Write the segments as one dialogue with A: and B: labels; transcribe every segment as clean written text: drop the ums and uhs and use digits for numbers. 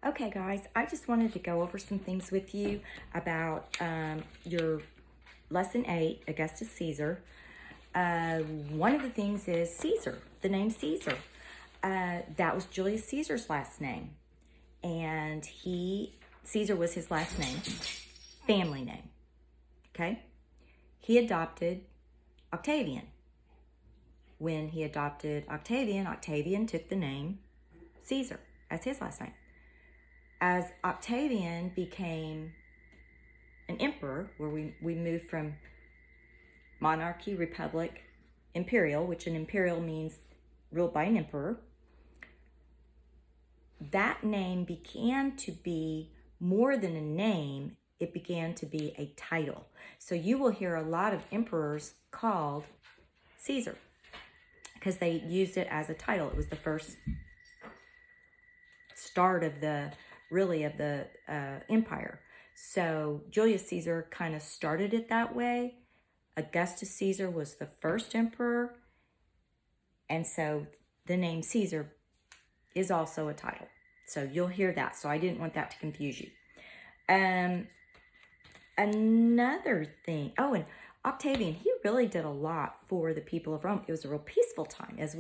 A: Okay, guys, I just wanted to go over some things with you about your lesson 8, Augustus Caesar. One of the things is Caesar, the name Caesar. That was Julius Caesar's last name. And Caesar was his last name, family name. Okay? He adopted Octavian. When he adopted Octavian, Octavian took the name Caesar as his last name. As Octavian became an emperor, where we moved from monarchy, republic, imperial, which an imperial means ruled by an emperor, that name began to be more than a name. It began to be a title. So you will hear a lot of emperors called Caesar because they used it as a title. It was the first start of the empire. So Julius Caesar kind of started it that way. Augustus Caesar was the first emperor, and so the name Caesar is also a title. So you'll hear that. So I didn't want that to confuse you. Another thing. Oh, and Octavian, he really did a lot for the people of Rome. It was a real peaceful time. As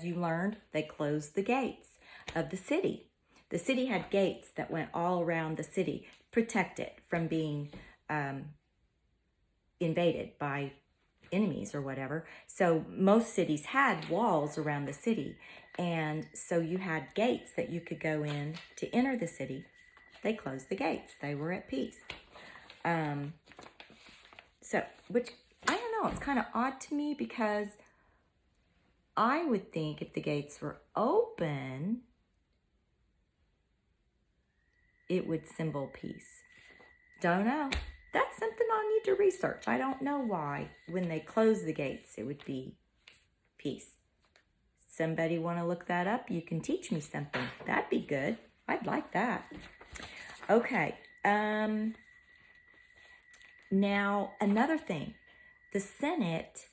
A: you learned, they closed the gates of the city. The city had gates that went all around the city, protect it from being invaded by enemies or whatever. So most cities had walls around the city. And so you had gates that you could go in to enter the city. They closed the gates. They were at peace. Which, I don't know, it's kind of odd to me because I would think if the gates were open, it would symbol peace. Don't know. That's something I'll need to research. I don't know why when they close the gates it would be peace. Somebody want to look that up? You can teach me something. That'd be good. I'd like that. Okay. Now, another thing. The Senate,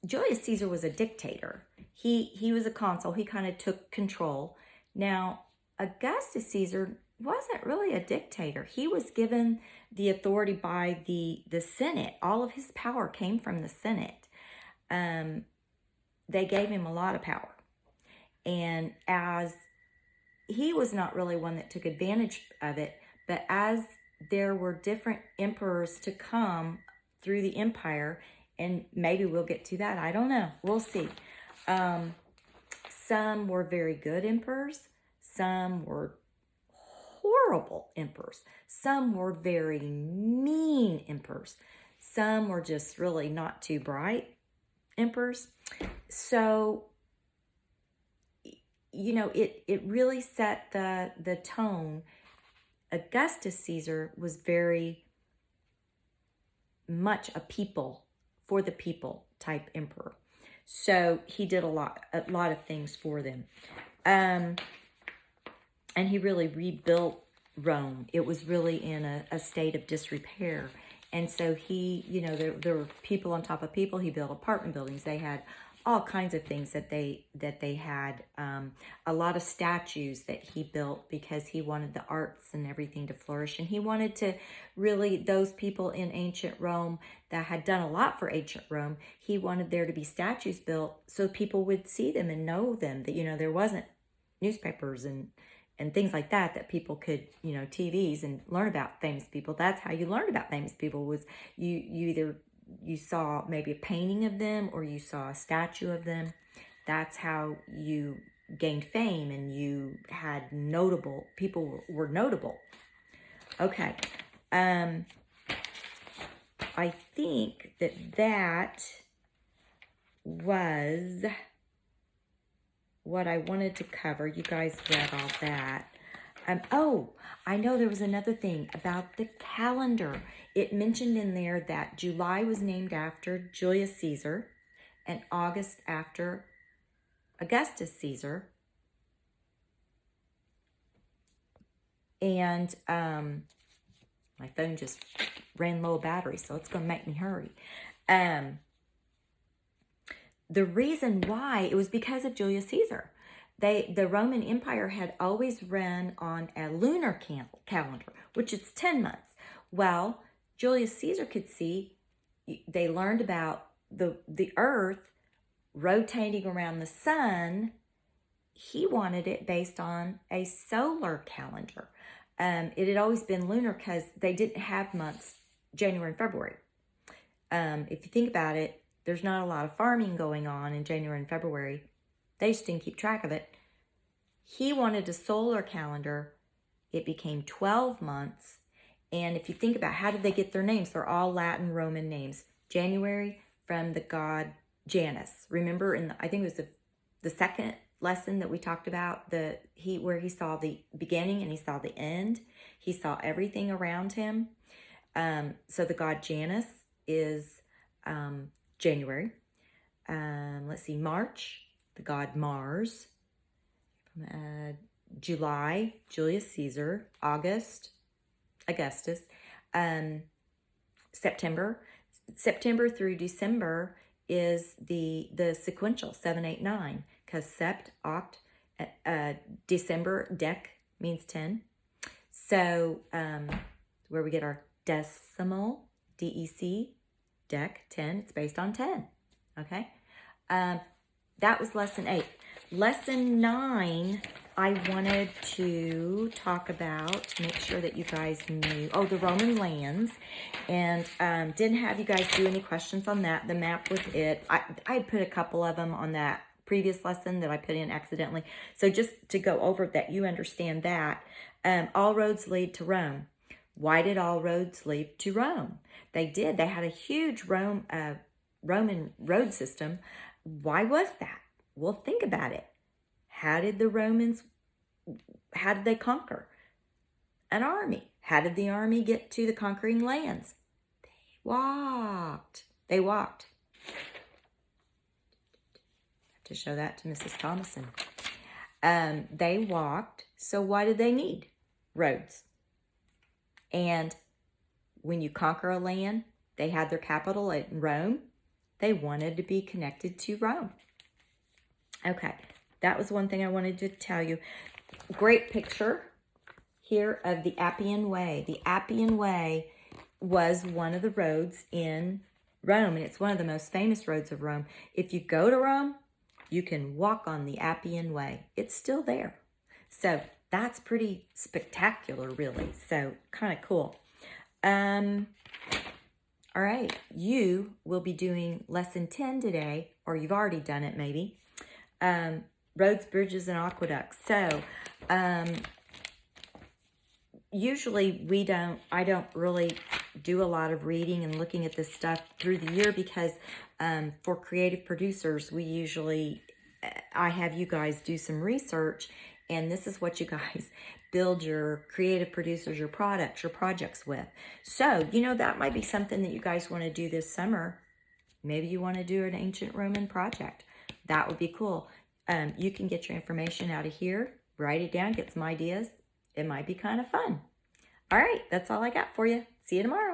A: Julius Caesar was a dictator. He was a consul. He kind of took control. Now, Augustus Caesar wasn't really a dictator. He was given the authority by the Senate. All of his power came from the Senate. They gave him a lot of power. And as he was not really one that took advantage of it, but as there were different emperors to come through the empire, and maybe we'll get to that. I don't know. We'll see. Some were very good emperors. Some were horrible emperors. Some were very mean emperors. Some were just really not too bright emperors. So, you know, it really set the tone. Augustus Caesar was very much a people, for the people type emperor. So he did a lot of things for them. And he really rebuilt Rome. It was really in a state of disrepair. And so he, you know, there were people on top of people. He built apartment buildings. They had all kinds of things that they had. A lot of statues that he built because he wanted the arts and everything to flourish. And he wanted to really, those people in ancient Rome that had done a lot for ancient Rome, he wanted there to be statues built so people would see them and know them. That, you know, there wasn't newspapers and things like that people could, you know, TVs and learn about famous people. That's how you learned about famous people, was you either you saw maybe a painting of them or you saw a statue of them. That's how you gained fame and you had notable, people were notable. Okay. I think that was what I wanted to cover. You guys read all that. Oh, I know there was another thing about the calendar. It mentioned in there that July was named after Julius Caesar and August after Augustus Caesar. And my phone just ran low battery, so it's going to make me hurry. The reason why, it was because of Julius Caesar. the Roman Empire had always run on a lunar calendar, which is 10 months. Well, Julius Caesar could see, they learned about the earth rotating around the sun. He wanted it based on a solar calendar. It had always been lunar because they didn't have months, January and February. If you think about it, there's not a lot of farming going on in January and February. They just didn't keep track of it. He wanted a solar calendar. It became 12 months. And if you think about how did they get their names, they're all Latin Roman names. January from the god Janus. Remember, I think it was the second lesson that we talked about, where he saw the beginning and he saw the end. He saw everything around him. So the god Janus is January. Let's see, March, the god Mars. July, Julius Caesar. August, Augustus. September through December is the sequential 7, 8, 9, because sept, oct, December, dec means 10. So where we get our decimal, DEC, dec, 10, it's based on 10. Okay, that was lesson 8. Lesson 9, I wanted to talk about, make sure that you guys knew, the Roman lands, and didn't have you guys do any questions on that. The map was it. I put a couple of them on that previous lesson that I put in accidentally. So just to go over that, you understand that. All roads lead to Rome. Why did all roads lead to Rome? They did. They had a huge Roman road system. Why was that? Well, think about it. How did they conquer? An army. How did the army get to the conquering lands? They walked. Have to show that to Mrs. Thomason. They walked. So why did they need roads? And when you conquer a land, they had their capital in Rome. They wanted to be connected to Rome. Okay, that was one thing I wanted to tell you. Great picture here of the Appian Way. The Appian Way was one of the roads in Rome, and it's one of the most famous roads of Rome. If you go to Rome, you can walk on the Appian Way. It's still there. So that's pretty spectacular, really. So kind of cool. All right, you will be doing lesson 10 today, or you've already done it maybe. Roads, bridges, and aqueducts. So usually I don't really do a lot of reading and looking at this stuff through the year because for creative producers, I have you guys do some research, and this is what you guys build your creative producers, your products, your projects with. So, that might be something that you guys want to do this summer. Maybe you want to do an ancient Roman project. That would be cool. You can get your information out of here, write it down, get some ideas. It might be kind of fun. All right, that's all I got for you. See you tomorrow.